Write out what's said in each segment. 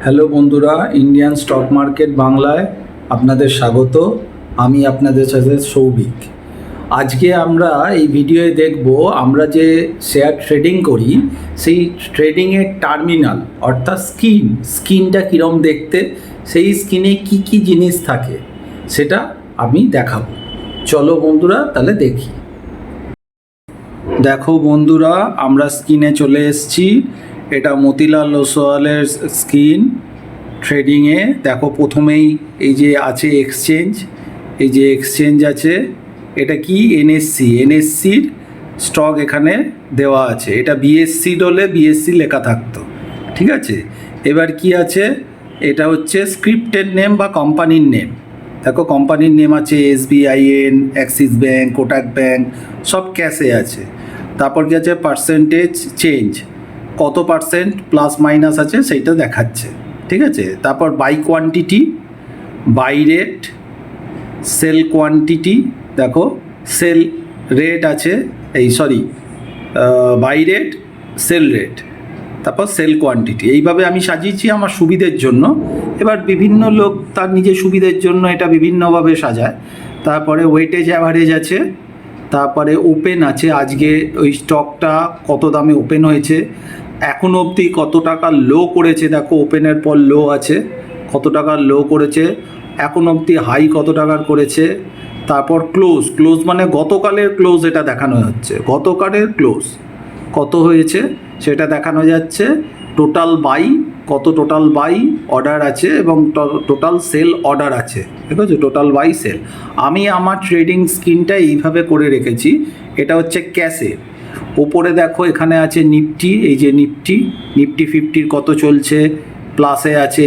Hello বন্ধুরা, Indian stock market বাংলায় আপনাদের স্বাগত। আমি আপনাদের সাথে সৌভিক। আজকে আমরা এই ভিডিওয়ে দেখব আমরা যে শেয়ার ট্রেডিং করি সেই ট্রেডিংয়ের টার্মিনাল অর্থাৎ স্ক্রিনটা কীরকম দেখতে, সেই স্ক্রিনে কি কি জিনিস থাকে সেটা আমি দেখাবো। চলো বন্ধুরা তাহলে দেখি। দেখো বন্ধুরা, আমরা স্ক্রিনে চলে এসেছি। এটা মতিলাল ওসওয়ালের স্ক্রিন ট্রেডিংয়ে। দেখো প্রথমেই এই যে আছে এক্সচেঞ্জ, এই যে এক্সচেঞ্জ আছে, এটা কি এনএসসির স্টক এখানে দেওয়া আছে। এটা বিএসসি হলে বিএসসি লেখা থাকতো, ঠিক আছে। এবার কি আছে, এটা হচ্ছে স্ক্রিপ্টেড নেম বা কোম্পানির নেম। দেখো কোম্পানির নেম আছে SBIN, Axis bank, Kotak bank, সব ক্যাশে আছে। তারপর কি আছে, পার্সেন্টেজ চেঞ্জ, কত পার্সেন্ট প্লাস মাইনাস আছে সেইটা দেখাচ্ছে, ঠিক আছে। তারপর buy quantity, buy rate, sell quantity, দেখো সেল রেট আছে, বাই রেট, সেল রেট, তারপর সেল কোয়ান্টিটি। এইভাবে আমি সাজিয়েছি আমার সুবিধের জন্য। এবার বিভিন্ন লোক তার নিজের সুবিধের জন্য এটা বিভিন্নভাবে সাজায়। তারপরে ওয়েটেজ অ্যাভারেজ আছে, তারপরে ওপেন আছে, আজকে ওই স্টকটা কত দামে ওপেন হয়েছে, এখন অবধি কত টাকা লো করেছে। দেখো ওপেনের পর লো আছে, কত টাকার লো করেছে, এখন অবধি হাই কত টাকার করেছে। তারপর ক্লোজ মানে গতকালের ক্লোজ, এটা দেখানো যাচ্ছে গতকালের ক্লোজ কত হয়েছে সেটা দেখানো যাচ্ছে। টোটাল বাই কত, টোটাল বাই অর্ডার আছে এবং টোটাল সেল অর্ডার আছে, ঠিক আছে, টোটাল বাই সেল। আমি আমার ট্রেডিং স্ক্রিনটা এইভাবে করে রেখেছি। এটা হচ্ছে ক্যাশে। ওপরে দেখো এখানে আছে নিফটি, এই যে নিফটি 50 কত চলছে, প্লাসে আছে।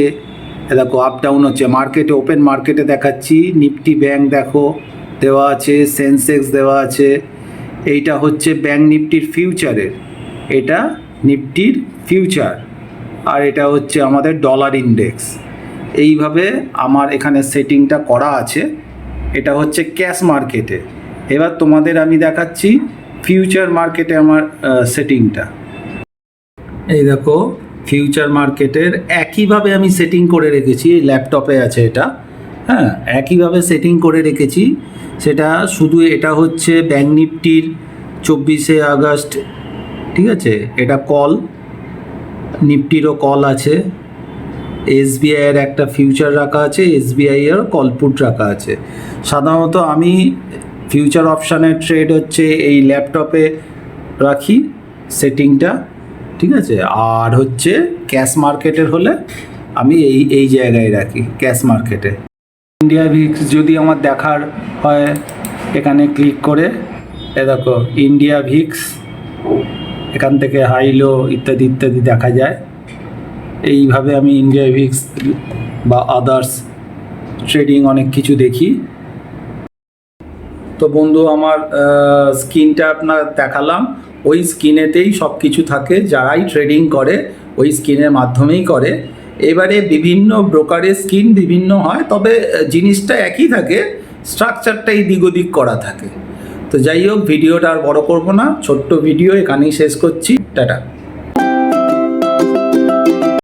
দেখো আপ ডাউন হচ্ছে, মার্কেটে ওপেন মার্কেটে দেখাচ্ছি। নিফটি ব্যাংক দেখো দেওয়া আছে, সেন্সেক্স দেওয়া আছে। এইটা হচ্ছে ব্যাংক নিফটির ফিউচারের, এটা নিফটির ফিউচার, আর এটা হচ্ছে আমাদের ডলার ইন্ডেক্স। এইভাবে আমার এখানে সেটিংটা করা আছে। এটা হচ্ছে ক্যাশ মার্কেটে। এবার তোমাদের আমি দেখাচ্ছি ফিউচার মার্কেটে আমার সেটিংটা। এই দেখো ফিউচার মার্কেটের একইভাবে আমি সেটিং করে রেখেছি, ল্যাপটপে আছে এটা, হ্যাঁ, একইভাবে সেটিং করে রেখেছি। সেটা শুধু এটা হচ্ছে ব্যাংক নিফটির 24শে আগস্ট, ঠিক আছে। এটা কল, নিফটিরও কল আছে, SBIয়ের একটা ফিউচার রাখা আছে, SBIয়ের কলপুট রাখা আছে। সাধারণত আমি ফিউচার অপশানের ট্রেড হচ্ছে এই ল্যাপটপে রাখি সেটিংটা, ঠিক আছে। আর হচ্ছে ক্যাশ মার্কেটের হলে আমি এই জায়গায় রাখি, ক্যাশ মার্কেটে। ইন্ডিয়া ভিক্স যদি আমার দেখার হয় এখানে ক্লিক করে, এ দেখো ইন্ডিয়া ভিক্স, এখান থেকে হাই লো ইত্যাদি ইত্যাদি দেখা যায়। এইভাবে আমি ইন্ডিয়া ভিক্স বা আদার্স ট্রেডিং অনেক কিছু দেখি। তো বন্ধু, আমার স্ক্রিনটা আপনার দেখালাম, ওই স্ক্রিনেতেই সব কিছু থাকে। যারাই ট্রেডিং করে ওই স্ক্রিনের মাধ্যমেই করে। এবারে বিভিন্ন ব্রোকারের স্ক্রিন বিভিন্ন হয়, তবে জিনিসটা একই থাকে, স্ট্রাকচারটা এই দিক ওদিক করা থাকে। তো যাই হোক, ভিডিওটা আর বড় করবো না, ছোট্ট ভিডিও এখানেই শেষ করছি। টাটা।